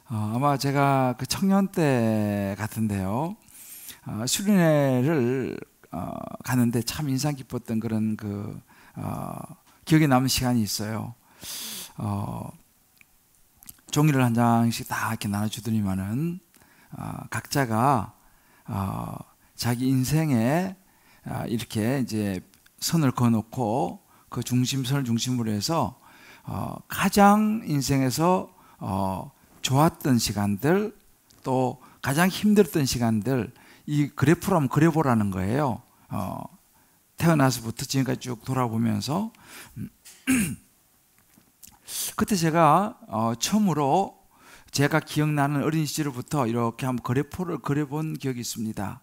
아마 제가 그 청년 때 같은데요. 수련회를 가는데 참 인상 깊었던 그런 기억에 남는 시간이 있어요. 종이를 한 장씩 다 이렇게 나눠주더니만은 각자가 자기 인생에 이렇게 이제 선을 그어놓고 그 선을 중심으로 해서 가장 인생에서 좋았던 시간들, 또 가장 힘들었던 시간들, 이 그래프로 한번 그려보라는 거예요. 태어나서부터 지금까지 쭉 돌아보면서 그때 제가 처음으로 제가 기억나는 어린 시절부터 이렇게 한번 그래프를 그려본 기억이 있습니다.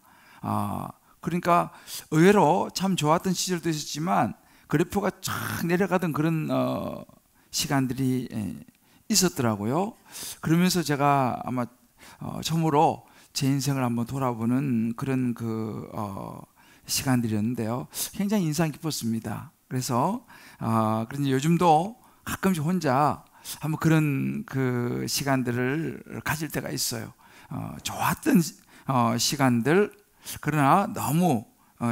그러니까 의외로 참 좋았던 시절도 있었지만 그래프가 쫙 내려가던 그런 시간들이 있었더라고요. 그러면서 제가 아마 처음으로 제 인생을 한번 돌아보는 그런 시간들이었는데요. 굉장히 인상 깊었습니다. 그래서 그런데 요즘도 가끔씩 혼자 한번 그런 시간들을 가질 때가 있어요. 좋았던 시간들, 그러나 너무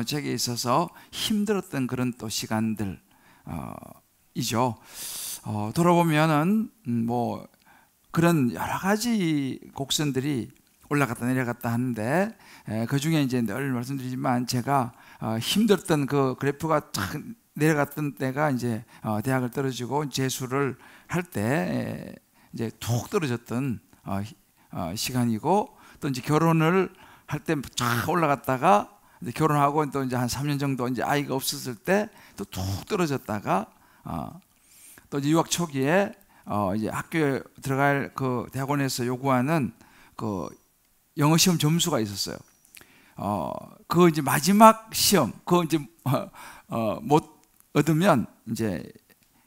제게 있어서 힘들었던 그런 또 시간들 이죠. 돌아보면은 뭐 그런 여러 가지 곡선들이 올라갔다 내려갔다 하는데 그 중에 이제 늘 말씀드리지만 제가 힘들었던 그 그래프가 탁 내려갔던 때가 이제 대학을 떨어지고 재수를 할 때 이제 툭 떨어졌던 시간이고, 또 이제 결혼을 할 때 쫙 올라갔다가 이제 결혼하고 또 이제 한 3년 정도 이제 아이가 없었을 때 또 툭 떨어졌다가 또 이제 유학 초기에 이제 학교에 들어갈 그 대학원에서 요구하는 그 영어 시험 점수가 있었어요. 그 이제 마지막 시험 그거 이제 못 얻으면 이제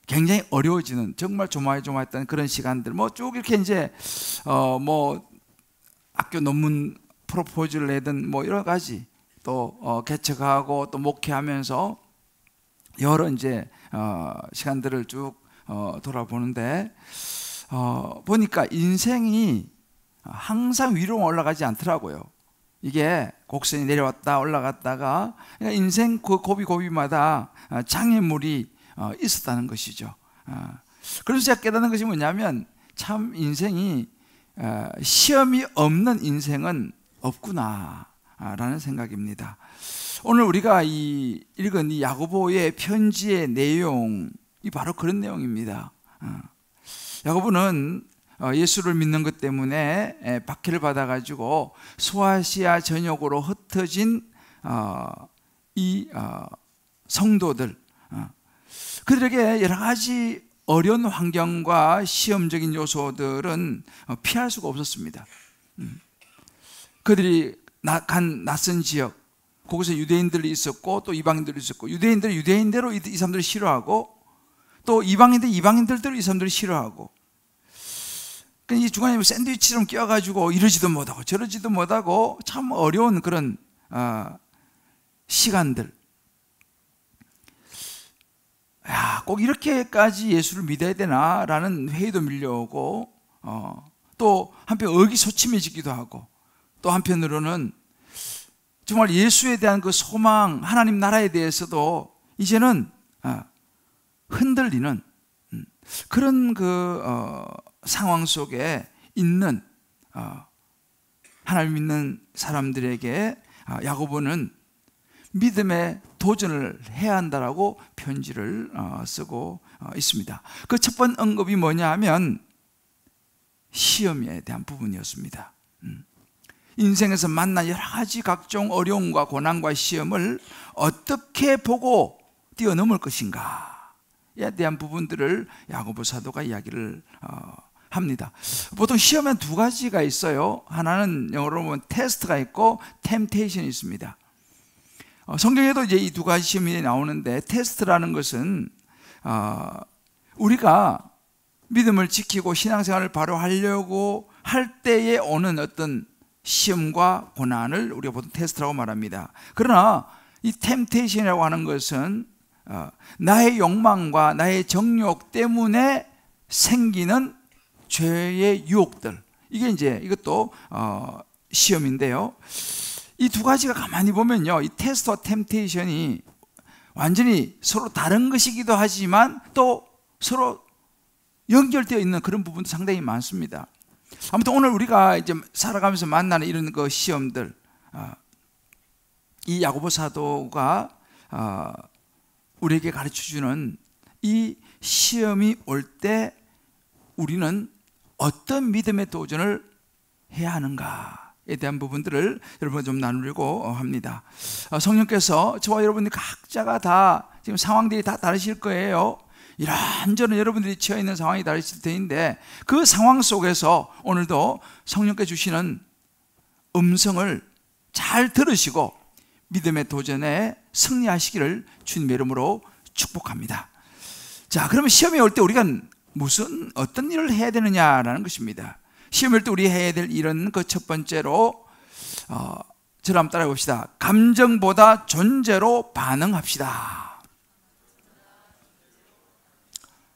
굉장히 어려워지는, 정말 조마조마했던 그런 시간들, 뭐 쭉 이렇게 이제 뭐 학교 논문 프로포즈를 내든 뭐 여러 가지 또 개척하고 또 목회하면서 여러 이제 시간들을 쭉 돌아보는데 보니까 인생이 항상 위로 올라가지 않더라고요. 이게 곡선이 내려왔다 올라갔다가, 그러니까 인생 그 고비고비마다 장애물이 있었다는 것이죠. 그래서 제가 깨닫는 것이 뭐냐면 참 인생이 시험이 없는 인생은 없구나 라는 생각입니다. 오늘 우리가 읽은 이 야고보의 편지의 내용이 바로 그런 내용입니다. 야고보는 예수를 믿는 것 때문에 박해를 받아가지고 소아시아 전역으로 흩어진 이 성도들, 그들에게 여러 가지 어려운 환경과 시험적인 요소들은 피할 수가 없었습니다. 그들이 간 낯선 지역, 거기서 유대인들이 있었고 또 이방인들이 있었고, 유대인들은 유대인대로 이 사람들을 싫어하고, 또 이방인들대로 이 사람들을 싫어하고, 이 중간에 샌드위치처럼 끼어가지고 이러지도 못하고 저러지도 못하고 참 어려운 그런 시간들. 꼭 이렇게까지 예수를 믿어야 되나라는 회의도 밀려오고, 또 한편 의기소침해지기도 하고, 또 한편으로는 정말 예수에 대한 그 소망, 하나님 나라에 대해서도 이제는 흔들리는 그런 상황 속에 있는 하나님 믿는 사람들에게 야고보는 믿음의 도전을 해야 한다라고 편지를 쓰고 있습니다. 그 첫 번째 언급이 뭐냐 하면 시험에 대한 부분이었습니다. 인생에서 만난 여러 가지 각종 어려움과 고난과 시험을 어떻게 보고 뛰어넘을 것인가에 대한 부분들을 야고보 사도가 이야기를 합니다. 보통 시험엔 두 가지가 있어요. 하나는 영어로 보면 테스트가 있고 템테이션이 있습니다. 성경에도 이제 이 두 가지 시험이 나오는데, 테스트라는 것은 우리가 믿음을 지키고 신앙생활을 바로 하려고 할 때에 오는 어떤 시험과 고난을 우리가 보통 테스트라고 말합니다. 그러나 이 템테이션이라고 하는 것은 나의 욕망과 나의 정욕 때문에 생기는 죄의 유혹들, 이게 이제 이것도 시험인데요. 이 두 가지가 가만히 보면요, 이 테스트와 템테이션이 완전히 서로 다른 것이기도 하지만 또 서로 연결되어 있는 그런 부분도 상당히 많습니다. 아무튼 오늘 우리가 이제 살아가면서 만나는 이런 그 시험들, 이 야고보 사도가 우리에게 가르쳐주는 이 시험이 올 때 우리는 어떤 믿음의 도전을 해야 하는가에 대한 부분들을 여러분과 좀 나누려고 합니다. 성령께서 저와 여러분들 각자가 다 지금 상황들이 다 다르실 거예요. 이런저런 여러분들이 처해 있는 상황이 다르실 텐데, 그 상황 속에서 오늘도 성령께 주시는 음성을 잘 들으시고 믿음의 도전에 승리하시기를 주님의 이름으로 축복합니다. 자, 그러면 시험이 올 때 우리가 어떤 일을 해야 되느냐라는 것입니다. 시험이 올 때 우리 해야 될 일은 그 첫 번째로 저를 한번 따라해 봅시다. 감정보다 존재로 반응합시다.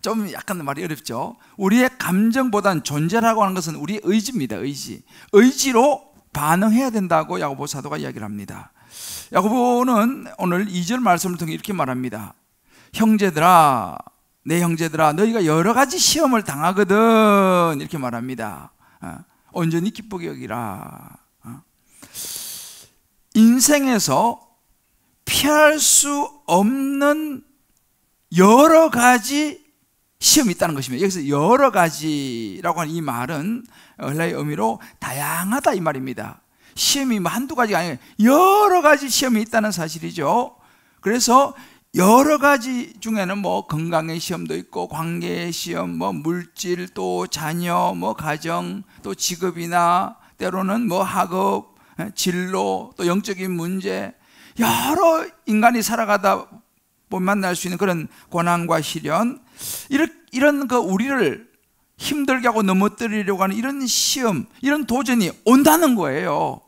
좀 약간 말이 어렵죠. 우리의 감정보다는 존재라고 하는 것은 우리의 의지입니다. 의지로 반응해야 된다고 야고보 사도가 이야기를 합니다. 야고보는 오늘 2절 말씀을 통해 이렇게 말합니다. 형제들아, 내 형제들아, 너희가 여러 가지 시험을 당하거든, 이렇게 말합니다. 온전히 기쁘게 여기라. 인생에서 피할 수 없는 여러 가지 시험이 있다는 것입니다. 여기서 여러 가지라고 하는 이 말은 헬라의 의미로 다양하다 이 말입니다. 시험이 한두 가지가 아니에요. 여러 가지 시험이 있다는 사실이죠. 그래서 여러 가지 중에는 뭐 건강의 시험도 있고, 관계의 시험, 뭐 물질, 또 자녀, 뭐 가정, 또 직업이나 때로는 뭐 학업, 진로, 또 영적인 문제, 여러 인간이 살아가다 보면 만날 수 있는 그런 고난과 시련, 이런 그 우리를 힘들게 하고 넘어뜨리려고 하는 이런 시험, 이런 도전이 온다는 거예요.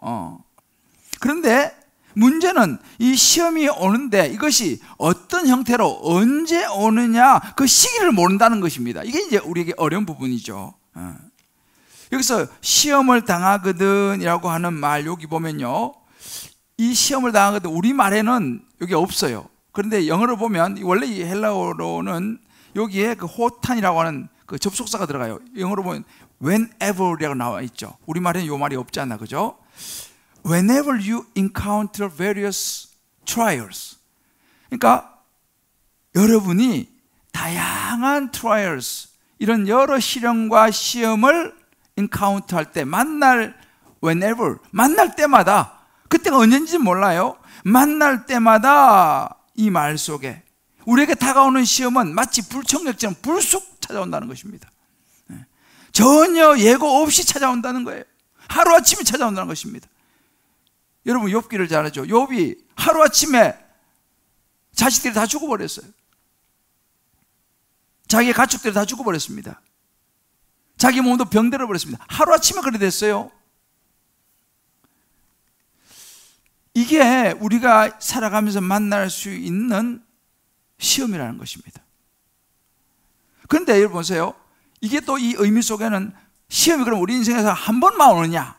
그런데 문제는 이 시험이 오는데 이것이 어떤 형태로 언제 오느냐, 그 시기를 모른다는 것입니다. 이게 이제 우리에게 어려운 부분이죠. 여기서 시험을 당하거든 이라고 하는 말, 여기 보면요, 이 시험을 당하거든 우리말에는 여기 없어요. 그런데 영어로 보면, 원래 이 헬라어로는 여기에 그 호탄이라고 하는 그 접속사가 들어가요. 영어로 보면 whenever이라고 나와 있죠. 우리말에는 이 말이 없지 않나, 그죠? Whenever you encounter various trials, 그러니까 여러분이 다양한 trials, 이런 여러 시련과 시험을 encounter 할 때, whenever, 만날 때마다, 그때가 언제인지 몰라요. 만날 때마다 이 말 속에 우리에게 다가오는 시험은 마치 불청객처럼 불쑥 찾아온다는 것입니다. 전혀 예고 없이 찾아온다는 거예요. 하루아침에 찾아온다는 것입니다. 여러분 욥기를 잘 알죠. 욥이 하루아침에 자식들이 다 죽어버렸어요. 자기의 가축들이 다 죽어버렸습니다. 자기 몸도 병들어 버렸습니다. 하루아침에 그래 됐어요. 이게 우리가 살아가면서 만날 수 있는 시험이라는 것입니다. 그런데 여러분 보세요. 이게 또 이 의미 속에는 시험이 그럼 우리 인생에서 한 번만 오느냐?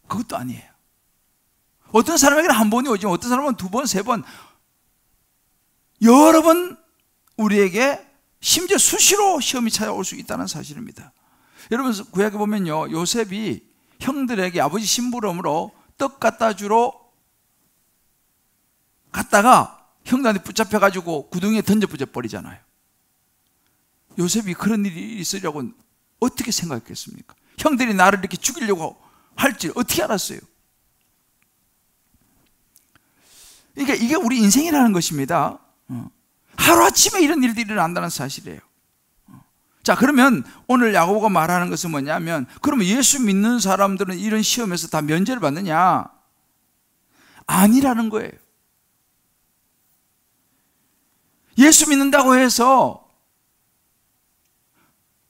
그것도 아니에요. 어떤 사람에게는 한 번이 오지만 어떤 사람은 두 번, 세 번, 여러 번 우리에게 심지어 수시로 시험이 찾아올 수 있다는 사실입니다. 여러분 구약에 보면요, 요셉이 형들에게 아버지 심부름으로 떡 갖다 주러 갔다가 형들한테 붙잡혀가지고 구덩이에 던져버려 버리잖아요. 요셉이 그런 일이 있으려고 어떻게 생각했겠습니까? 형들이 나를 이렇게 죽이려고 할지 어떻게 알았어요? 그러니까 이게 우리 인생이라는 것입니다. 하루아침에 이런 일들이 일어난다는 사실이에요. 자, 그러면 오늘 야고보가 말하는 것은 뭐냐면, 그러면 예수 믿는 사람들은 이런 시험에서 다 면제를 받느냐? 아니라는 거예요. 예수 믿는다고 해서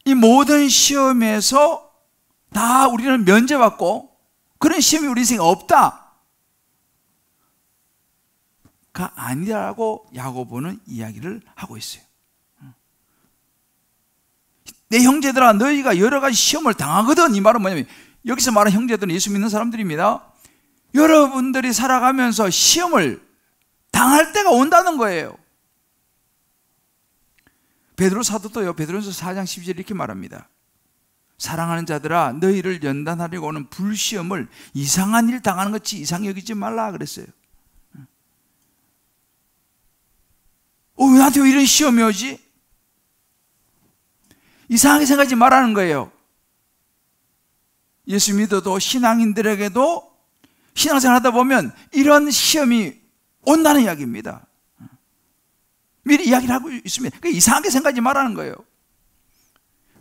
이 모든 시험에서 다 우리는 면제받고 그런 시험이 우리 인생에 없다가 아니라고 야고보는 이야기를 하고 있어요. 내 형제들아 너희가 여러 가지 시험을 당하거든. 이 말은 뭐냐면 여기서 말하는 형제들은 예수 믿는 사람들입니다. 여러분들이 살아가면서 시험을 당할 때가 온다는 거예요. 베드로 사도도요, 베드로전서 4장 12절 이렇게 말합니다. 사랑하는 자들아 너희를 연단하려고 오는 불시험을 이상한 일 당하는 것이 이상히 여기지 말라 그랬어요. 왜 나한테 왜 이런 시험이 오지? 이상하게 생각하지 말라는 거예요. 예수 믿어도 신앙인들에게도 신앙생활 하다 보면 이런 시험이 온다는 이야기입니다. 미리 이야기를 하고 있습니다. 그러니까 이상하게 생각하지 말라는 거예요.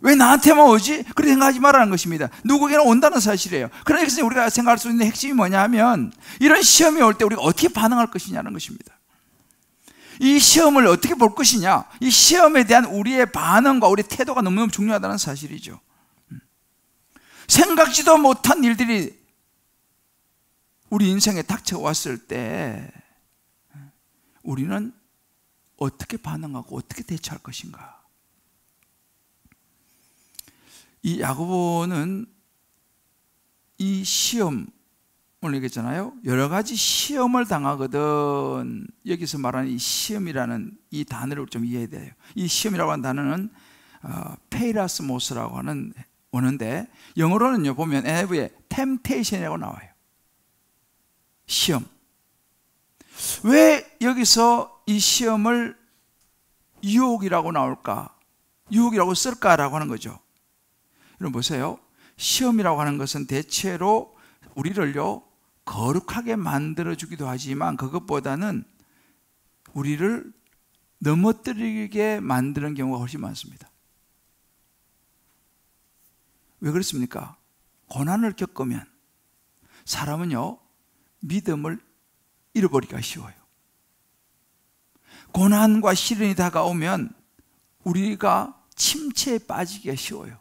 왜 나한테만 오지? 그렇게 생각하지 말라는 것입니다. 누구에게나 온다는 사실이에요. 그래서 우리가 생각할 수 있는 핵심이 뭐냐면 이런 시험이 올 때 우리가 어떻게 반응할 것이냐는 것입니다. 이 시험을 어떻게 볼 것이냐, 이 시험에 대한 우리의 반응과 우리의 태도가 너무너무 중요하다는 사실이죠. 생각지도 못한 일들이 우리 인생에 닥쳐왔을 때 우리는 어떻게 반응하고 어떻게 대처할 것인가. 이 야고보는 이 시험을 얘기했잖아요. 여러 가지 시험을 당하거든. 여기서 말하는 이 시험이라는 이 단어를 좀 이해해야 돼요. 이 시험이라고 하는 단어는 페이라스모스라고 하는 원어인데 영어로는요 보면 NIV에 temptation이라고 나와요. 시험. 왜 여기서 이 시험을 유혹이라고 나올까? 유혹이라고 쓸까라고 하는 거죠. 여러분 보세요. 시험이라고 하는 것은 대체로 우리를요 거룩하게 만들어주기도 하지만 그것보다는 우리를 넘어뜨리게 만드는 경우가 훨씬 많습니다. 왜 그렇습니까? 고난을 겪으면 사람은요 믿음을 잃어버리기가 쉬워요. 고난과 시련이 다가오면 우리가 침체에 빠지기가 쉬워요.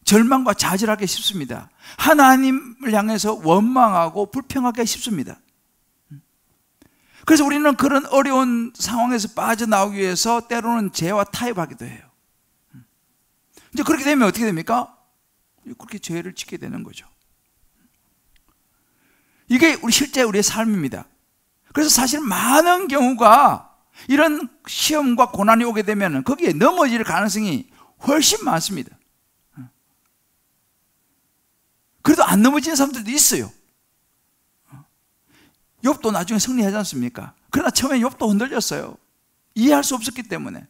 절망과 좌절하기 쉽습니다. 하나님을 향해서 원망하고 불평하기가 쉽습니다. 그래서 우리는 그런 어려운 상황에서 빠져나오기 위해서 때로는 죄와 타협하기도 해요. 이제 그렇게 되면 어떻게 됩니까? 그렇게 죄를 짓게 되는 거죠. 이게 실제 우리의 삶입니다. 그래서 사실 많은 경우가 이런 시험과 고난이 오게 되면 거기에 넘어질 가능성이 훨씬 많습니다. 그래도 안 넘어지는 사람들도 있어요. 욥도 나중에 승리하지 않습니까? 그러나 처음에 욥도 흔들렸어요. 이해할 수 없었기 때문에.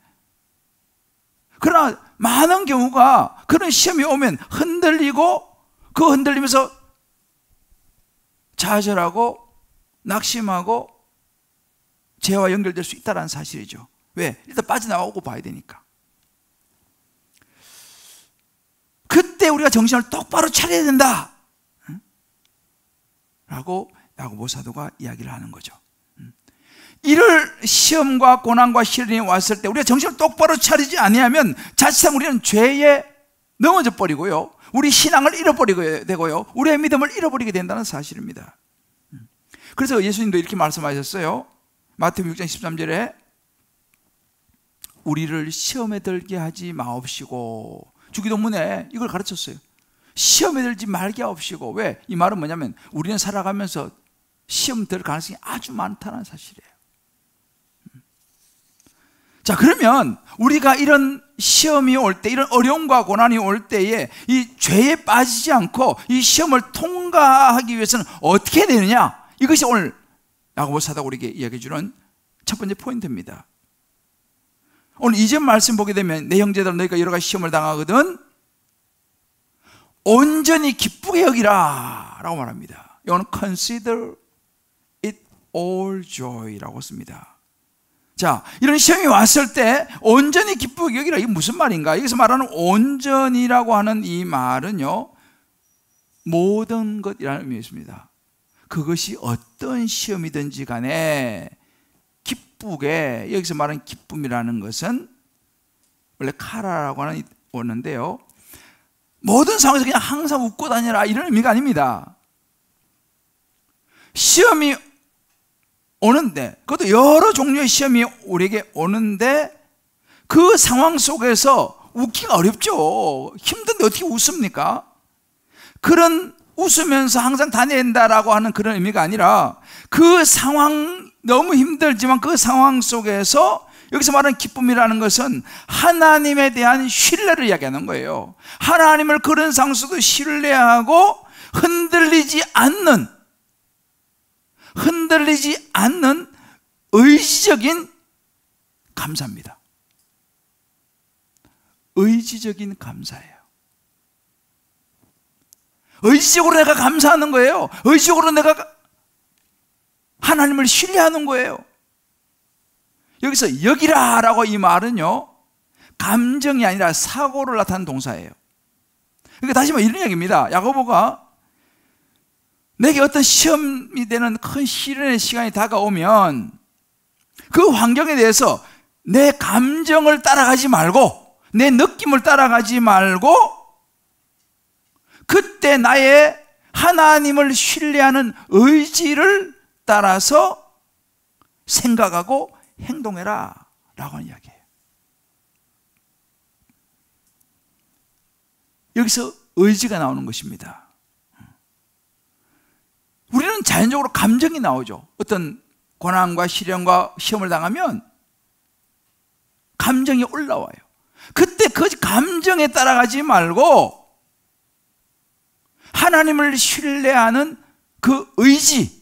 그러나 많은 경우가 그런 시험이 오면 흔들리고 그 흔들리면서 좌절하고 낙심하고 죄와 연결될 수 있다는 사실이죠. 왜? 일단 빠져나오고 봐야 되니까. 그때 우리가 정신을 똑바로 차려야 된다 라고 야고보 사도가 이야기를 하는 거죠. 이를 시험과 고난과 시련이 왔을 때 우리가 정신을 똑바로 차리지 아니하면 자칫하면 우리는 죄에 넘어져 버리고요 우리 신앙을 잃어버리게 되고요 우리의 믿음을 잃어버리게 된다는 사실입니다. 그래서 예수님도 이렇게 말씀하셨어요. 마태복음 6장 13절에 우리를 시험에 들게 하지 마옵시고, 주기도문에 이걸 가르쳤어요. 시험에 들지 말게 하옵시고. 왜? 이 말은 뭐냐면 우리는 살아가면서 시험 들 가능성이 아주 많다는 사실이에요. 자, 그러면 우리가 이런 시험이 올 때, 이런 어려움과 고난이 올 때에 이 죄에 빠지지 않고 이 시험을 통과하기 위해서는 어떻게 해야 되느냐? 이것이 오늘 야고보 사도가 우리에게 이야기해 주는 첫 번째 포인트입니다. 오늘 2절 말씀 보게 되면 내 형제들 너희가 여러 가지 시험을 당하거든 온전히 기쁘게 여기라 라고 말합니다. 이거는 consider it all joy라고 씁니다. 자, 이런 시험이 왔을 때 온전히 기쁘게 여기라. 이게 무슨 말인가? 여기서 말하는 온전이라고 하는 이 말은요 모든 것이라는 의미가 있습니다. 그것이 어떤 시험이든지 간에 기쁘게, 여기서 말하는 기쁨이라는 것은 원래 카라라고 하는 원어인데요 모든 상황에서 그냥 항상 웃고 다녀라 이런 의미가 아닙니다. 시험이 오는데, 그것도 여러 종류의 시험이 우리에게 오는데 그 상황 속에서 웃기가 어렵죠. 힘든데 어떻게 웃습니까? 그런 웃으면서 항상 다닌다라고 하는 그런 의미가 아니라 그 상황 너무 힘들지만 그 상황 속에서 여기서 말하는 기쁨이라는 것은 하나님에 대한 신뢰를 이야기하는 거예요. 하나님을 그런 상황 속에서 신뢰하고 흔들리지 않는 의지적인 감사입니다. 의지적인 감사예요. 의지적으로 내가 감사하는 거예요. 의지적으로 내가 하나님을 신뢰하는 거예요. 여기서 여기라 라고 이 말은요, 감정이 아니라 사고를 나타내는 동사예요. 그러니까 다시 말해 이런 이야기입니다. 야고보가 내게 어떤 시험이 되는 큰 시련의 시간이 다가오면 그 환경에 대해서 내 감정을 따라가지 말고 내 느낌을 따라가지 말고 그때 나의 하나님을 신뢰하는 의지를 따라서 생각하고 행동해라 라고 하는 이야기예요. 여기서 의지가 나오는 것입니다. 우리는 자연적으로 감정이 나오죠. 어떤 고난과 시련과 시험을 당하면 감정이 올라와요. 그때 그 감정에 따라가지 말고 하나님을 신뢰하는 그 의지로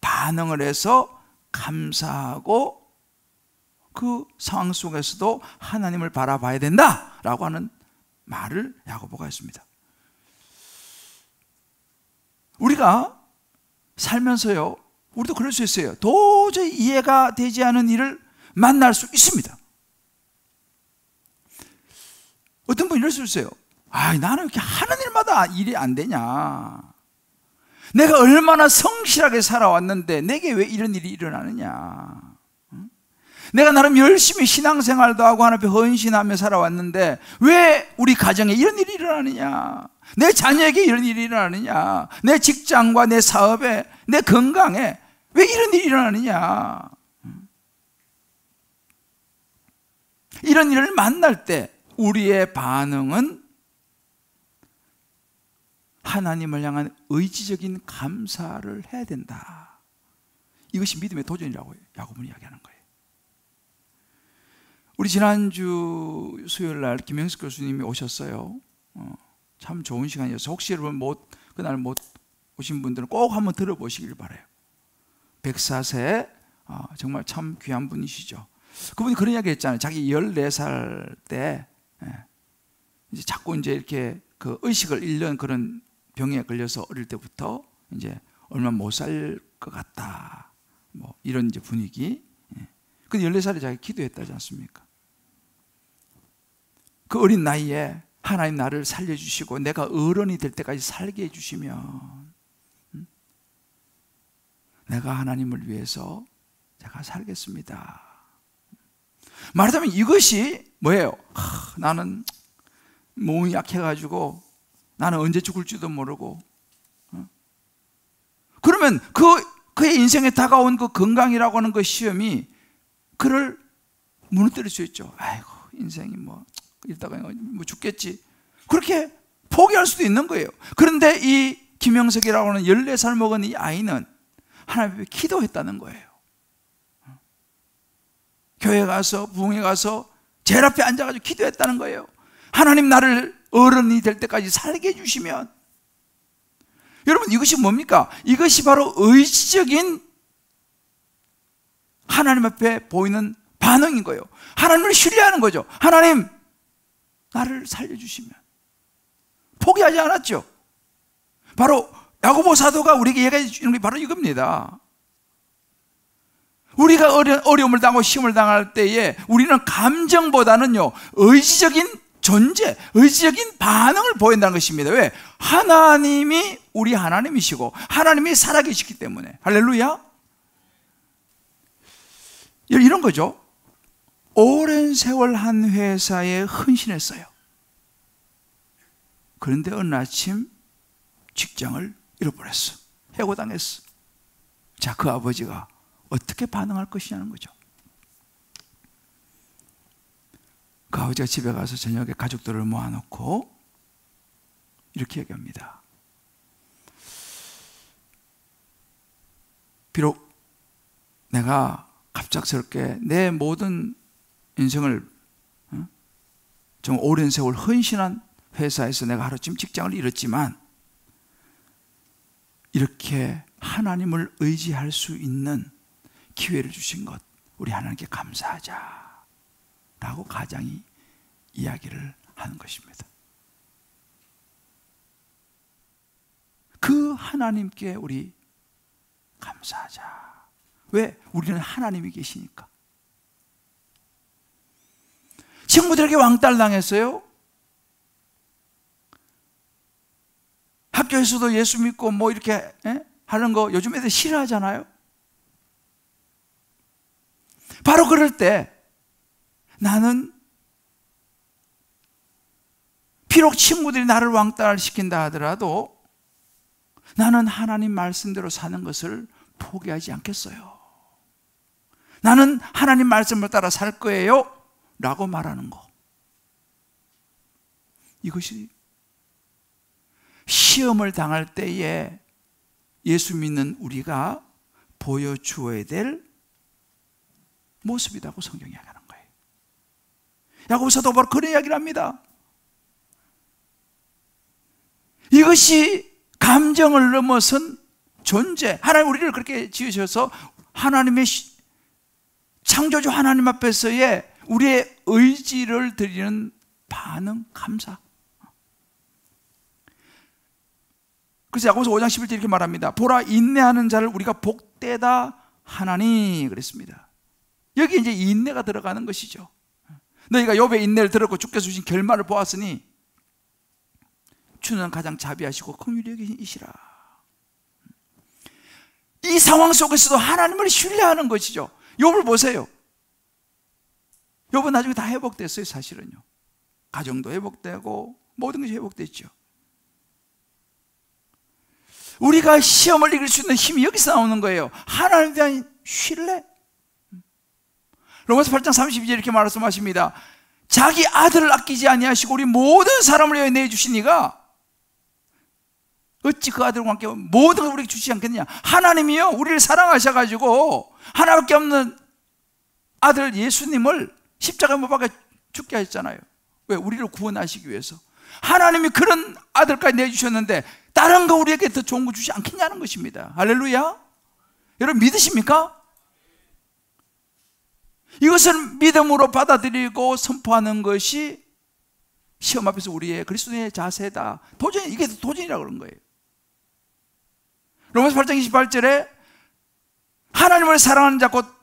반응을 해서 감사하고 그 상황 속에서도 하나님을 바라봐야 된다라고 하는 말을 야고보가 했습니다. 우리가 살면서요, 우리도 그럴 수 있어요. 도저히 이해가 되지 않은 일을 만날 수 있습니다. 어떤 분이 이럴 수 있어요. 나는 이렇게 하는 일마다 일이 안 되냐. 내가 얼마나 성실하게 살아왔는데 내게 왜 이런 일이 일어나느냐. 내가 나름 열심히 신앙생활도 하고 하나님 앞에 헌신하며 살아왔는데 왜 우리 가정에 이런 일이 일어나느냐. 내 자녀에게 이런 일이 일어나느냐. 내 직장과 내 사업에 내 건강에 왜 이런 일이 일어나느냐. 이런 일을 만날 때 우리의 반응은 하나님을 향한 의지적인 감사를 해야 된다. 이것이 믿음의 도전이라고 야고보는 이야기하는 거예요. 우리 지난주 수요일 날 김영숙 교수님이 오셨어요. 참 좋은 시간이었어요. 혹시 여러분 그날 못 오신 분들은 꼭 한번 들어보시길 바라요. 백사세, 정말 참 귀한 분이시죠. 그분이 그런 이야기 했잖아요. 자기 14살 때 이제 자꾸 이제 이렇게 그 의식을 잃는 그런 병에 걸려서 어릴 때부터 이제 얼마 못 살 것 같다. 뭐 이런 이제 분위기. 근데 14살에 자기 기도했다지 않습니까? 그 어린 나이에 하나님 나를 살려주시고 내가 어른이 될 때까지 살게 해주시면 내가 하나님을 위해서 제가 살겠습니다. 말하자면 이것이 뭐예요? 나는 몸이 약해가지고 나는 언제 죽을지도 모르고 그러면 그의 인생에 다가온 그 건강이라고 하는 그 시험이 그를 무너뜨릴 수 있죠. 아이고 인생이 뭐 이러다가 뭐 죽겠지. 그렇게 포기할 수도 있는 거예요. 그런데 이 김영석이라고 하는 14살 먹은 이 아이는 하나님 앞에 기도했다는 거예요. 교회 가서 부흥회 가서 제일 앞에 앉아가지고 기도했다는 거예요. 하나님 나를 어른이 될 때까지 살게 해주시면. 여러분 이것이 뭡니까? 이것이 바로 의지적인 하나님 앞에 보이는 반응인 거예요. 하나님을 신뢰하는 거죠. 하나님 나를 살려주시면. 포기하지 않았죠. 바로 야고보 사도가 우리에게 얘기해 주는 게 바로 이겁니다. 우리가 어려움을 당하고 시험을 당할 때에 우리는 감정보다는요 의지적인 존재, 의지적인 반응을 보인다는 것입니다. 왜? 하나님이 우리 하나님이시고 하나님이 살아계시기 때문에. 할렐루야. 이런 거죠. 오랜 세월 한 회사에 헌신했어요. 그런데 어느 아침 직장을 잃어버렸어. 해고당했어. 자, 그 아버지가 어떻게 반응할 것이냐는 거죠. 그 아버지가 집에 가서 저녁에 가족들을 모아놓고 이렇게 얘기합니다. 비록 내가 갑작스럽게 내 모든 인생을 좀 오랜 세월 헌신한 회사에서 내가 하루쯤 직장을 잃었지만 이렇게 하나님을 의지할 수 있는 기회를 주신 것, 우리 하나님께 감사하자 라고 가장이 이야기를 하는 것입니다. 그 하나님께 우리 감사하자. 왜? 우리는 하나님이 계시니까. 친구들에게 왕따를 당했어요. 학교에서도 예수 믿고 뭐 이렇게 하는 거 요즘 애들 싫어하잖아요. 바로 그럴 때 나는 비록 친구들이 나를 왕따를 시킨다 하더라도 나는 하나님 말씀대로 사는 것을 포기하지 않겠어요. 나는 하나님 말씀을 따라 살 거예요 라고 말하는 거, 이것이 시험을 당할 때에 예수 믿는 우리가 보여주어야 될 모습이라고 성경이 이야기하는 거예요. 야고보서도 바로 그런 이야기를 합니다. 이것이 감정을 넘어선 존재, 하나님 우리를 그렇게 지으셔서 하나님의 창조주 하나님 앞에서의 우리의 의지를 드리는 반응, 감사. 그래서 야고보서 5장 11절 이렇게 말합니다. 보라, 인내하는 자를 우리가 복되다 하나니 그랬습니다. 여기 이제 인내가 들어가는 것이죠. 너희가 욥의 인내를 들었고 주께서 주신 결말을 보았으니 주는 가장 자비하시고 긍휼히 여기시라. 이 상황 속에서도 하나님을 신뢰하는 것이죠. 욥을 보세요. 욥은 나중에 다 회복됐어요. 사실은요, 가정도 회복되고 모든 것이 회복됐죠. 우리가 시험을 이길 수 있는 힘이 여기서 나오는 거예요. 하나님에 대한 신뢰. 로마서 8장 32절 이렇게 말씀하십니다. 자기 아들을 아끼지 아니하시고 우리 모든 사람을 위하여 내주시니가 어찌 그 아들과 함께 모든 걸 우리에게 주시지 않겠느냐. 하나님이요, 우리를 사랑하셔가지고 하나밖에 없는 아들 예수님을 십자가에 못 박아 죽게 하셨잖아요. 왜? 우리를 구원하시기 위해서. 하나님이 그런 아들까지 내주셨는데 다른 거 우리에게 더 좋은 거 주지 않겠냐는 것입니다. 할렐루야. 여러분 믿으십니까? 이것을 믿음으로 받아들이고 선포하는 것이 시험 앞에서 우리의 그리스도의 자세다. 도전, 이게 도전이라고 그런 거예요. 로마서 8장 28절에 하나님을 사랑하는 자 곧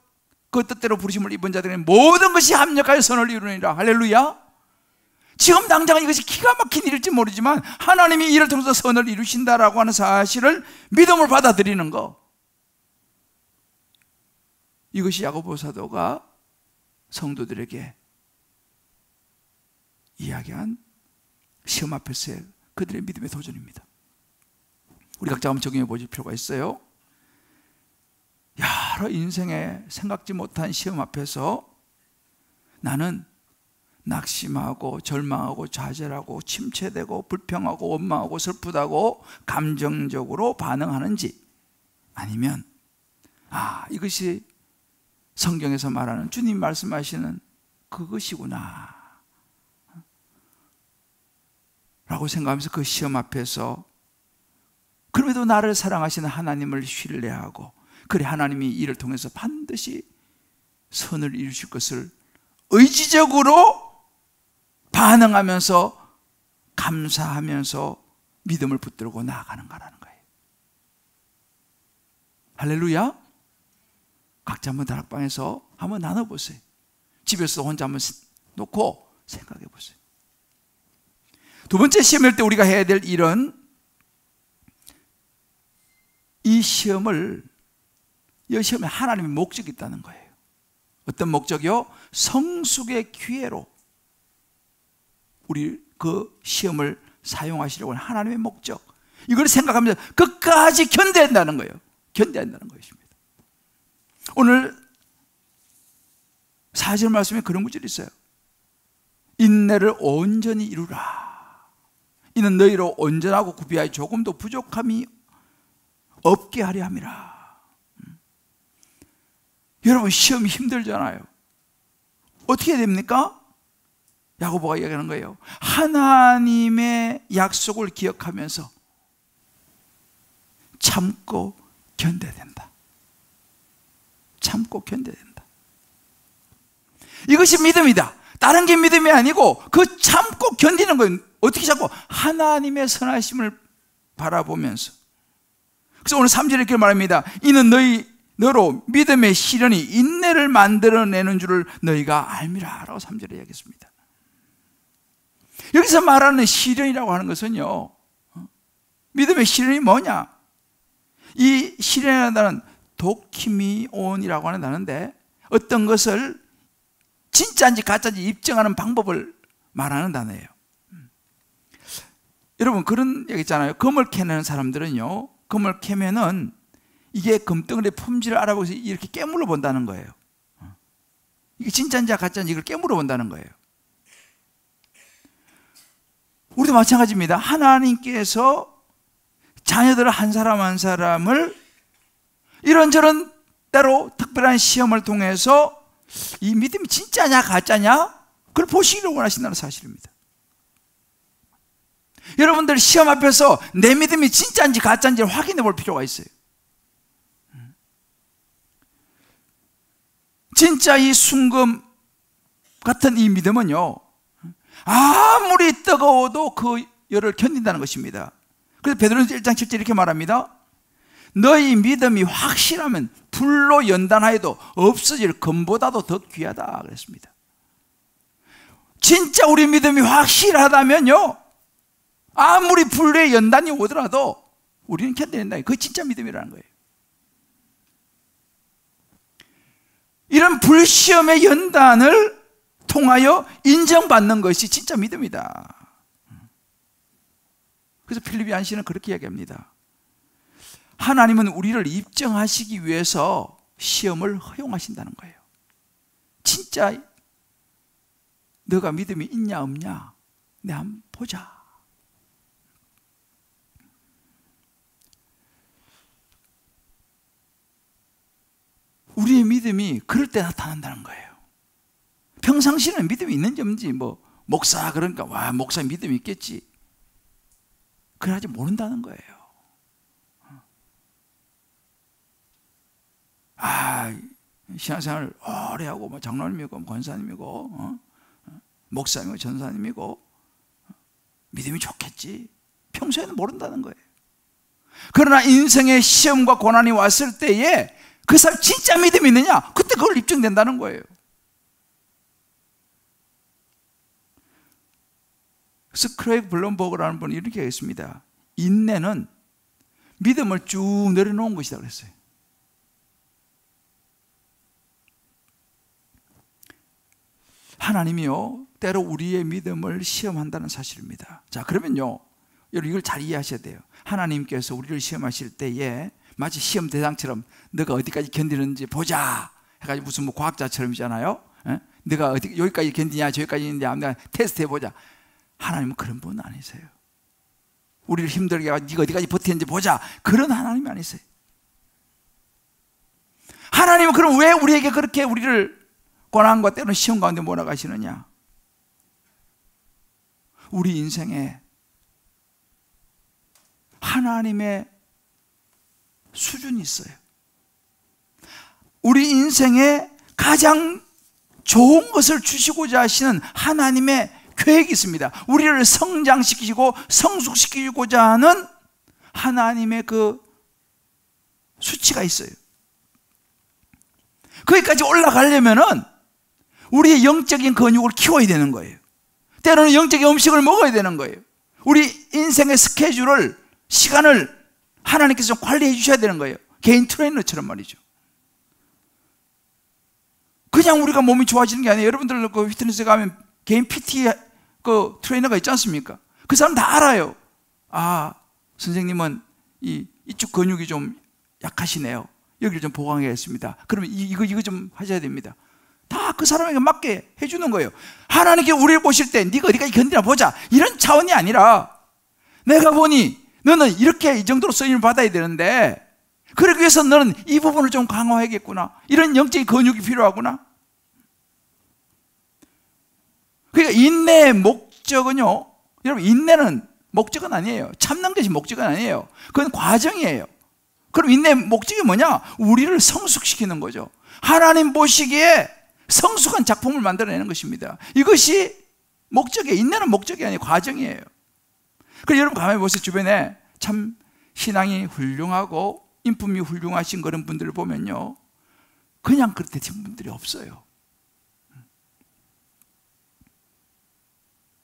그 뜻대로 부르심을 입은 자들은 모든 것이 합력하여 선을 이루느니라. 할렐루야. 지금 당장은 이것이 기가 막힌 일일지 모르지만 하나님이 이를 통해서 선을 이루신다라고 하는 사실을 믿음으로 받아들이는 거, 이것이 야고보 사도가 성도들에게 이야기한 시험 앞에서의 그들의 믿음의 도전입니다. 우리 각자 한번 적용해 보실 필요가 있어요. 여러 인생에 생각지 못한 시험 앞에서 나는 낙심하고 절망하고 좌절하고 침체되고 불평하고 원망하고 슬프다고 감정적으로 반응하는지, 아니면 이것이 성경에서 말하는 주님 말씀하시는 그것이구나 라고 생각하면서 그 시험 앞에서 그럼에도 나를 사랑하시는 하나님을 신뢰하고, 그래 하나님이 이를 통해서 반드시 선을 이루실 것을 의지적으로 반응하면서 감사하면서 믿음을 붙들고 나아가는 거라는 거예요. 할렐루야. 각자 한번 다락방에서 한번 나눠보세요. 집에서 혼자 한번 놓고 생각해 보세요. 두 번째 시험일 때 우리가 해야 될 일은 이 시험에 하나님의 목적이 있다는 거예요. 어떤 목적이요? 성숙의 기회로 우리 그 시험을 사용하시려고 하는 하나님의 목적, 이걸 생각하면서 끝까지 견뎌야 한다는 거예요. 견뎌야 한다는 것입니다. 오늘 4절 말씀에 그런 구절이 있어요. 인내를 온전히 이루라. 이는 너희로 온전하고 구비하여 조금도 부족함이 없게 하려 함이라. 여러분, 시험이 힘들잖아요. 어떻게 해야 됩니까? 야고보가 얘기하는 거예요. 하나님의 약속을 기억하면서 참고 견뎌야 된다. 참고 견뎌야 된다. 이것이 믿음이다. 다른 게 믿음이 아니고 그 참고 견디는 거예요. 어떻게 참고? 하나님의 선하심을 바라보면서. 그래서 오늘 3절에 이렇게 말합니다. 이는 너로 믿음의 시련이 인내를 만들어내는 줄을 너희가 알미라 라고 3절에 이야기했습니다. 여기서 말하는 시련이라고 하는 것은요, 믿음의 시련이 뭐냐? 이 시련이라는 단어는 도키미온이라고 하는 단어인데, 어떤 것을 진짜인지 가짜인지 입증하는 방법을 말하는 단어예요. 여러분, 그런 얘기 있잖아요. 금을 캐내는 사람들은요, 금을 캐면은 이게 금덩어리의 품질을 알아보고서 이렇게 깨물어 본다는 거예요. 이게 진짜인지 가짜인지 이걸 깨물어 본다는 거예요. 우리도 마찬가지입니다. 하나님께서 자녀들 한 사람 한 사람을 이런저런 때로 특별한 시험을 통해서 이 믿음이 진짜냐 가짜냐 그걸 보시기를 원하신다는 사실입니다. 여러분들 시험 앞에서 내 믿음이 진짜인지 가짜인지를 확인해 볼 필요가 있어요. 진짜 이 순금 같은 이 믿음은요, 아무리 뜨거워도 그 열을 견딘다는 것입니다. 그래서 베드로전서 1장 7절 이렇게 말합니다. 너희 믿음이 확실하면 불로 연단하여도 없어질 금보다도 더 귀하다 그랬습니다. 진짜 우리 믿음이 확실하다면요, 아무리 불의 연단이 오더라도 우리는 견뎌낸다. 그게 진짜 믿음이라는 거예요. 이런 불시험의 연단을 통하여 인정받는 것이 진짜 믿음이다. 그래서 필립이 안시는 그렇게 이야기합니다. 하나님은 우리를 입증하시기 위해서 시험을 허용하신다는 거예요. 진짜 너가 믿음이 있냐 없냐 내가 한번 보자. 우리의 믿음이 그럴 때 나타난다는 거예요. 평상시에는 믿음이 있는지 없는지 뭐 목사 그러니까 와 목사 믿음이 있겠지 그러지 모른다는 거예요. 신앙생활 오래 하고 뭐 장로님이고 권사님이고 목사님이고 전사님이고 믿음이 좋겠지 평소에는 모른다는 거예요. 그러나 인생의 시험과 고난이 왔을 때에 그 사람 진짜 믿음이 있느냐? 그때 그걸 입증된다는 거예요. 그래서 크레이그 블럼버그라는 분이 이렇게 했습니다. 인내는 믿음을 쭉 내려놓은 것이다 그랬어요. 하나님이요 때로 우리의 믿음을 시험한다는 사실입니다. 자, 그러면요 여러분 이걸 잘 이해하셔야 돼요. 하나님께서 우리를 시험하실 때에 마치 시험 대상처럼 너가 어디까지 견디는지 보자 해가지고 무슨 뭐 과학자처럼이잖아요. 너가 어디 여기까지 견디냐 저기까지 견디냐 내가 테스트 해보자. 하나님은 그런 분은 아니세요. 우리를 힘들게 해가지고 네가 어디까지 버티는지 보자 그런 하나님이 아니세요. 하나님은 그럼 왜 우리에게 그렇게 우리를 고난과 때로는 시험 가운데 몰아가시느냐? 우리 인생에 하나님의 수준이 있어요. 우리 인생에 가장 좋은 것을 주시고자 하시는 하나님의 계획이 있습니다. 우리를 성장시키고 성숙시키고자 하는 하나님의 그 수치가 있어요. 거기까지 올라가려면은 우리의 영적인 근육을 키워야 되는 거예요. 때로는 영적인 음식을 먹어야 되는 거예요. 우리 인생의 스케줄을 시간을 하나님께서 좀 관리해 주셔야 되는 거예요. 개인 트레이너처럼 말이죠. 그냥 우리가 몸이 좋아지는 게 아니에요. 여러분들 그 피트니스에 가면 개인 PT 그 트레이너가 있지 않습니까? 그 사람 다 알아요. 아, 선생님은 이쪽 근육이 좀 약하시네요. 여기를 좀 보강해야겠습니다. 그러면 이거 좀 하셔야 됩니다. 다 그 사람에게 맞게 해주는 거예요. 하나님께 우리를 보실 때 네가 어디까지 견디나 보자, 이런 차원이 아니라 내가 보니 너는 이렇게 이 정도로 쓰임을 받아야 되는데 그러기 위해서 너는 이 부분을 좀 강화해야겠구나, 이런 영적인 근육이 필요하구나. 그러니까 인내의 목적은요, 여러분, 인내는 목적은 아니에요. 참는 것이 목적은 아니에요. 그건 과정이에요. 그럼 인내의 목적이 뭐냐? 우리를 성숙시키는 거죠. 하나님 보시기에 성숙한 작품을 만들어내는 것입니다. 이것이 목적이에요. 인내는 목적이 아니에요. 과정이에요. 그래서 여러분 가만히 보세요. 주변에 참 신앙이 훌륭하고 인품이 훌륭하신 그런 분들을 보면요, 그냥 그렇게 된 분들이 없어요.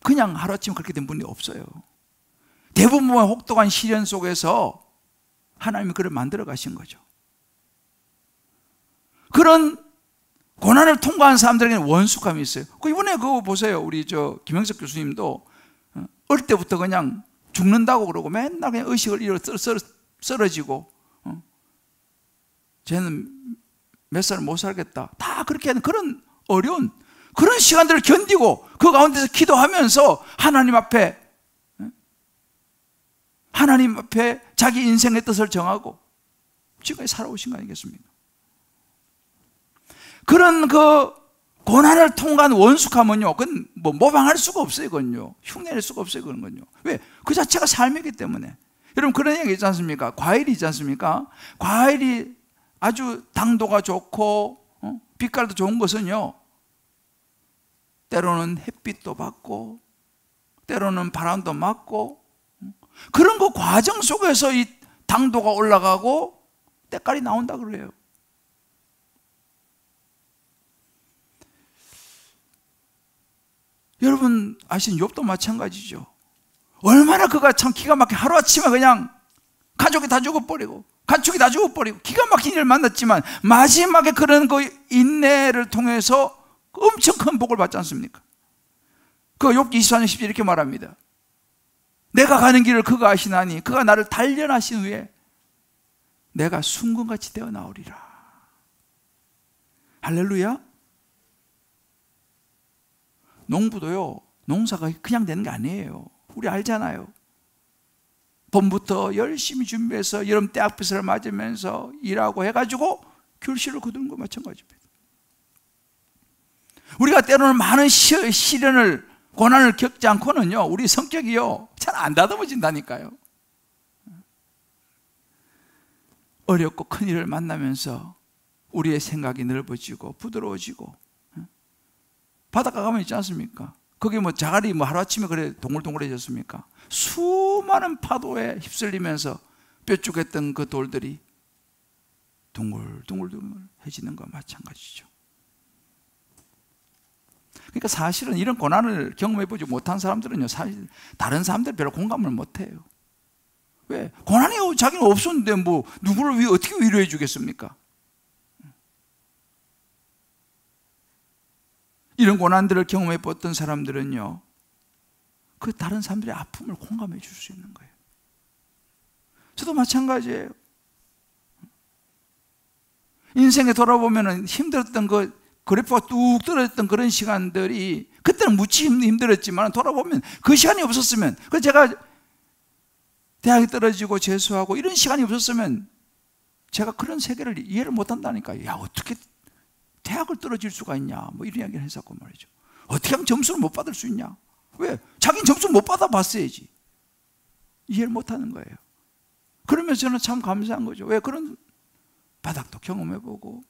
그냥 하루아침에 그렇게 된 분이 없어요. 대부분의 혹독한 시련 속에서 하나님이 그를 만들어 가신 거죠. 그런 고난을 통과한 사람들에게는 원숙함이 있어요. 이번에 그거 보세요. 우리 김영석 교수님도 어릴 때부터 그냥 죽는다고 그러고 맨날 그냥 의식을 잃어 쓰러지고, 쟤는 몇 살 못 살겠다, 다 그렇게 하는 그런 어려운 그런 시간들을 견디고 그 가운데서 기도하면서 하나님 앞에 자기 인생의 뜻을 정하고 지금까지 살아오신 거 아니겠습니까? 그런 그 고난을 통과한 원숙함은요, 그건 뭐 모방할 수가 없어요. 그건요, 흉내낼 수가 없어요. 그런 건요. 왜? 그 자체가 삶이기 때문에. 여러분, 그런 얘기 있지 않습니까? 과일이 있지 않습니까? 과일이 아주 당도가 좋고 빛깔도 좋은 것은요, 때로는 햇빛도 받고 때로는 바람도 맞고, 그런 그 과정 속에서 이 당도가 올라가고 때깔이 나온다 그래요. 여러분 아시는 욥도 마찬가지죠. 얼마나 그가 참 기가 막히게 하루아침에 그냥 가족이 다 죽어버리고 가축이 다 죽어버리고 기가 막힌 일을 만났지만 마지막에 그런 그 인내를 통해서 엄청 큰 복을 받지 않습니까? 그 욥기 24장 10절 이렇게 말합니다. 내가 가는 길을 그가 아시나니 그가 나를 단련하신 후에 내가 순금같이 되어 나오리라. 할렐루야. 농부도요, 농사가 그냥 되는 게 아니에요. 우리 알잖아요. 봄부터 열심히 준비해서 여름 때학비스를 맞으면서 일하고 해가지고 결실을 거두는 거 마찬가지입니다. 우리가 때로는 많은 시련을, 고난을 겪지 않고는요, 우리 성격이요 잘 안 다듬어진다니까요. 어렵고 큰 일을 만나면서 우리의 생각이 넓어지고 부드러워지고, 바닷가 가면 있지 않습니까? 거기 뭐 자갈이 뭐 하루아침에 그래 동글동글해졌습니까? 수많은 파도에 휩쓸리면서 뾰족했던 그 돌들이 둥글둥글해지는 것과 마찬가지죠. 그러니까 사실은 이런 고난을 경험해보지 못한 사람들은요, 사실 다른 사람들 별로 공감을 못해요. 왜? 고난이 자기는 없었는데 뭐 누구를 어떻게 위로해 주겠습니까? 이런 고난들을 경험해 봤던 사람들은요, 그 다른 사람들의 아픔을 공감해 줄 수 있는 거예요. 저도 마찬가지예요. 인생에 돌아보면 힘들었던 그 그래프가 뚝 떨어졌던 그런 시간들이, 그때는 무지 힘들었지만 돌아보면 그 시간이 없었으면, 그 제가 대학에 떨어지고 재수하고 이런 시간이 없었으면 제가 그런 세계를 이해를 못한다니까요. 야, 어떻게 대학을 떨어질 수가 있냐, 뭐 이런 이야기를 했었고 말이죠. 어떻게 하면 점수를 못 받을 수 있냐? 왜? 자기는 점수를 못 받아 봤어야지. 이해를 못하는 거예요. 그러면서 저는 참 감사한 거죠. 왜? 그런 바닥도 경험해보고,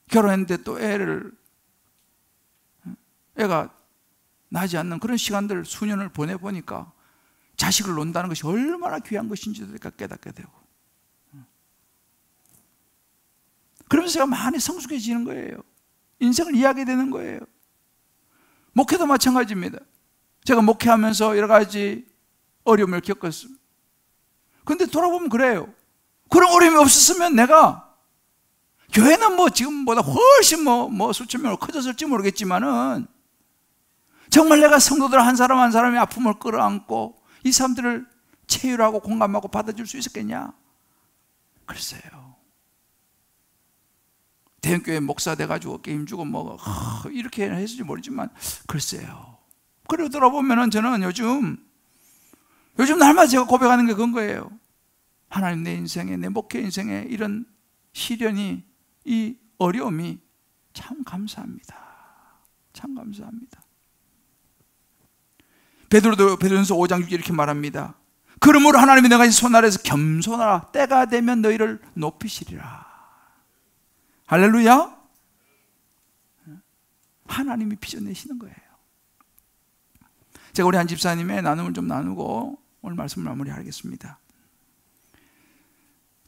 결혼했는데 또 애가 나지 않는 그런 시간들 수년을 보내보니까 자식을 논다는 것이 얼마나 귀한 것인지도 깨닫게 되고, 그러면서 제가 많이 성숙해지는 거예요. 인생을 이해하게 되는 거예요. 목회도 마찬가지입니다. 제가 목회하면서 여러 가지 어려움을 겪었습니다. 그런데 돌아보면 그래요. 그런 어려움이 없었으면 내가, 교회는 뭐 지금보다 훨씬 뭐 수천 명으로 커졌을지 모르겠지만은, 정말 내가 성도들 한 사람 한 사람의 아픔을 끌어안고 이 사람들을 체휼하고 공감하고 받아줄 수 있었겠냐? 글쎄요. 대형교회 목사 돼가지고 게임 주고 뭐 이렇게 했을지 모르지만 글쎄요. 그리고 돌아보면은 저는 요즘 날마다 제가 고백하는 게 그런 거예요. 하나님, 내 인생에, 내 목회 인생에 이런 시련이, 이 어려움이 참 감사합니다. 참 감사합니다. 베드로도 베드로전서 5장 6절 이렇게 말합니다. 그러므로 하나님이 내가 손 아래에서 겸손하라. 때가 되면 너희를 높이시리라. 할렐루야. 하나님이 빚어내시는 거예요. 제가 우리 한 집사님의 나눔을 좀 나누고 오늘 말씀을 마무리하겠습니다.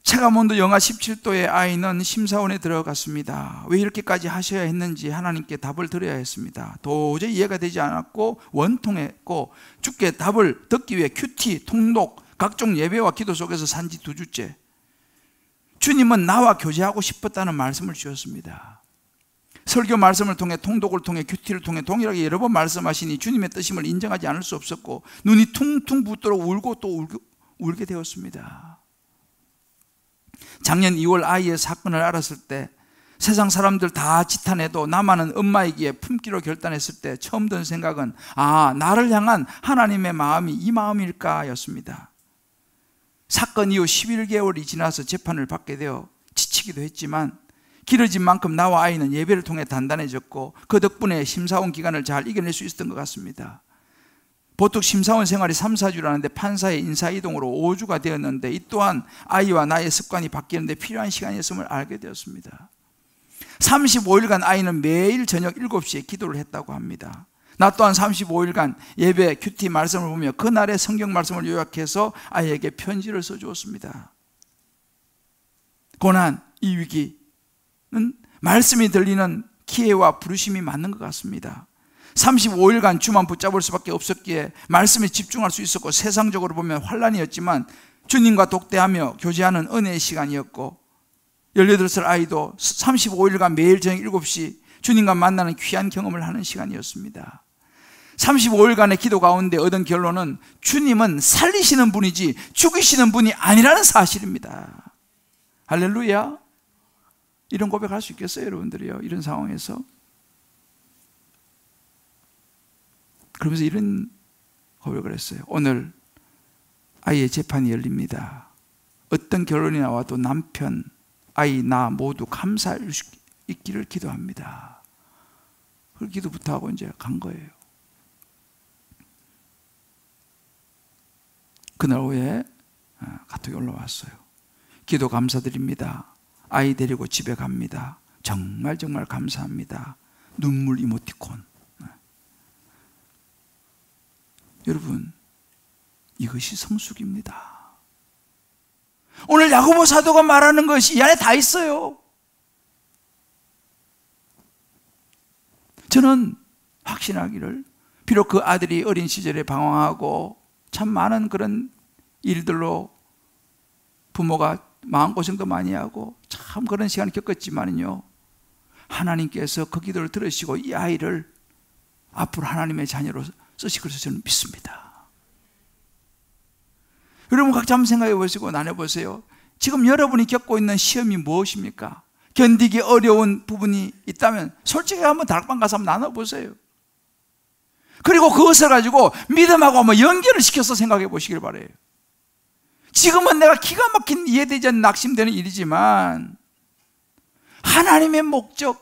체감온도 영하 17도의 아이는 심사원에 들어갔습니다. 왜 이렇게까지 하셔야 했는지 하나님께 답을 드려야 했습니다. 도저히 이해가 되지 않았고 원통했고, 주께 답을 듣기 위해 큐티, 통독, 각종 예배와 기도 속에서 산지 2주째 주님은 나와 교제하고 싶었다는 말씀을 주셨습니다. 설교 말씀을 통해, 통독을 통해, 큐티를 통해 동일하게 여러 번 말씀하시니 주님의 뜻임을 인정하지 않을 수 없었고, 눈이 퉁퉁 붓도록 울고 또 울게 되었습니다. 작년 2월 아이의 사건을 알았을 때, 세상 사람들 다 지탄해도 나만은 엄마이기에 품기로 결단했을 때 처음 든 생각은 나를 향한 하나님의 마음이 이 마음일까 였습니다. 사건 이후 11개월이 지나서 재판을 받게 되어 지치기도 했지만 길어진 만큼 나와 아이는 예배를 통해 단단해졌고, 그 덕분에 심사원 기간을 잘 이겨낼 수 있었던 것 같습니다. 보통 심사원 생활이 3, 4주라는데 판사의 인사이동으로 5주가 되었는데, 이 또한 아이와 나의 습관이 바뀌는데 필요한 시간이었음을 알게 되었습니다. 35일간 아이는 매일 저녁 7시에 기도를 했다고 합니다. 나 또한 35일간 예배, 큐티 말씀을 보며 그날의 성경 말씀을 요약해서 아이에게 편지를 써주었습니다. 고난, 이 위기는 말씀이 들리는 기회와 부르심이 맞는 것 같습니다. 35일간 주만 붙잡을 수밖에 없었기에 말씀에 집중할 수 있었고, 세상적으로 보면 환난이었지만 주님과 독대하며 교제하는 은혜의 시간이었고, 18살 아이도 35일간 매일 저녁 7시 주님과 만나는 귀한 경험을 하는 시간이었습니다. 35일간의 기도 가운데 얻은 결론은 주님은 살리시는 분이지 죽이시는 분이 아니라는 사실입니다. 할렐루야. 이런 고백할 수 있겠어요, 여러분들이요? 이런 상황에서. 그러면서 이런 고백을 했어요. 오늘 아이의 재판이 열립니다. 어떤 결론이 나와도 남편, 아이, 나 모두 감사할 수 있기를 기도합니다. 그 기도부터 하고 이제 간 거예요. 그날 오후에 카톡이 올라왔어요. 기도 감사드립니다. 아이 데리고 집에 갑니다. 정말 감사합니다. 눈물 이모티콘. 여러분, 이것이 성숙입니다. 오늘 야고보 사도가 말하는 것이 이 안에 다 있어요. 저는 확신하기를, 비록 그 아들이 어린 시절에 방황하고 참 많은 그런 일들로 부모가 마음고생도 많이 하고 참 그런 시간을 겪었지만요, 하나님께서 그 기도를 들으시고 이 아이를 앞으로 하나님의 자녀로 쓰실 것을 저는 믿습니다. 여러분 각자 한번 생각해 보시고 나눠보세요. 지금 여러분이 겪고 있는 시험이 무엇입니까? 견디기 어려운 부분이 있다면 솔직히 한번 다락방 가서 한번 나눠보세요. 그리고 그것을 가지고 믿음하고 한번 연결을 시켜서 생각해 보시길 바라요. 지금은 내가 기가 막힌 이해되지 않는 낙심되는 일이지만 하나님의 목적을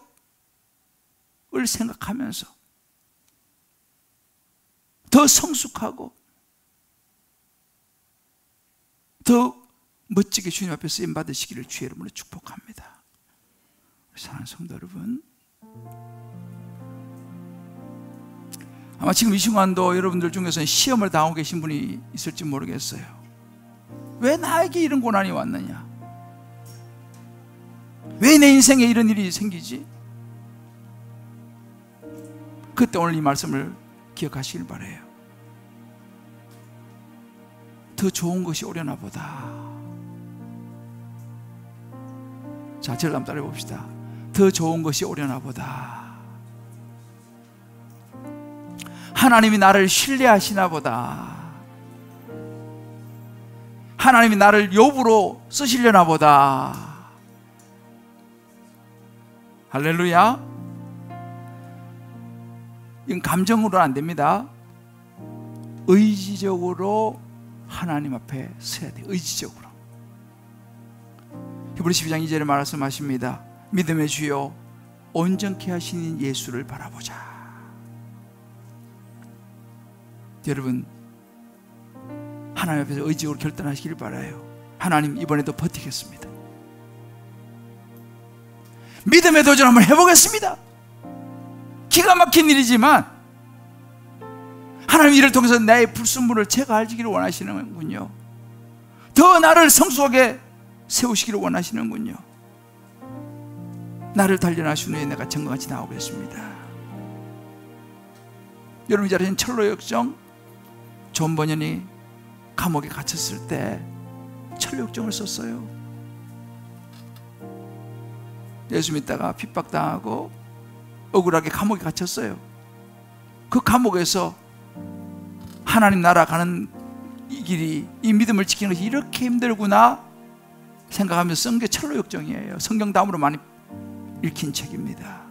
생각하면서 더 성숙하고 더 멋지게 주님 앞에 쓰임 받으시기를 주의 이름으로 축복합니다. 사랑하는 성도 여러분, 아마 지금 이 순간도 여러분들 중에서는 시험을 당하고 계신 분이 있을지 모르겠어요. 왜 나에게 이런 고난이 왔느냐? 왜 내 인생에 이런 일이 생기지? 그때 오늘 이 말씀을 기억하시길 바라요. 더 좋은 것이 오려나 보다. 자, 저를 한번 따라해 봅시다. 더 좋은 것이 오려나 보다. 하나님이 나를 신뢰하시나 보다. 하나님이 나를 욥으로 쓰시려나 보다. 할렐루야. 이건 감정으로는 안 됩니다. 의지적으로 하나님 앞에 서야 돼요. 의지적으로. 히브리서 12장 2절에 말씀하십니다. 믿음의 주요 온전케 하시는 예수를 바라보자. 여러분, 하나님 앞에서 의지적으로 결단하시기를 바라요. 하나님, 이번에도 버티겠습니다. 믿음의 도전 한번 해보겠습니다. 기가 막힌 일이지만 하나님 이를 통해서 나의 불순물을 제가 알기를 원하시는군요. 더 나를 성숙하게 세우시기를 원하시는군요. 나를 단련하신 후에 내가 정같이 나오겠습니다. 여러분 잘 아시는 철로 역정, 존 버년이 감옥에 갇혔을 때 철로 역정을 썼어요. 예수 믿다가 핍박당하고 억울하게 감옥에 갇혔어요. 그 감옥에서 하나님 나라 가는 이 길이, 이 믿음을 지키는 것이 이렇게 힘들구나 생각하면서 쓴 게 철로 역정이에요. 성경 다음으로 많이 읽힌 책입니다.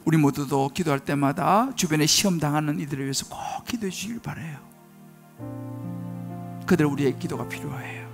우리 모두도 기도할 때마다 주변에 시험 당하는 이들을 위해서 꼭 기도해 주시길 바라요. 그들 우리의 기도가 필요해요.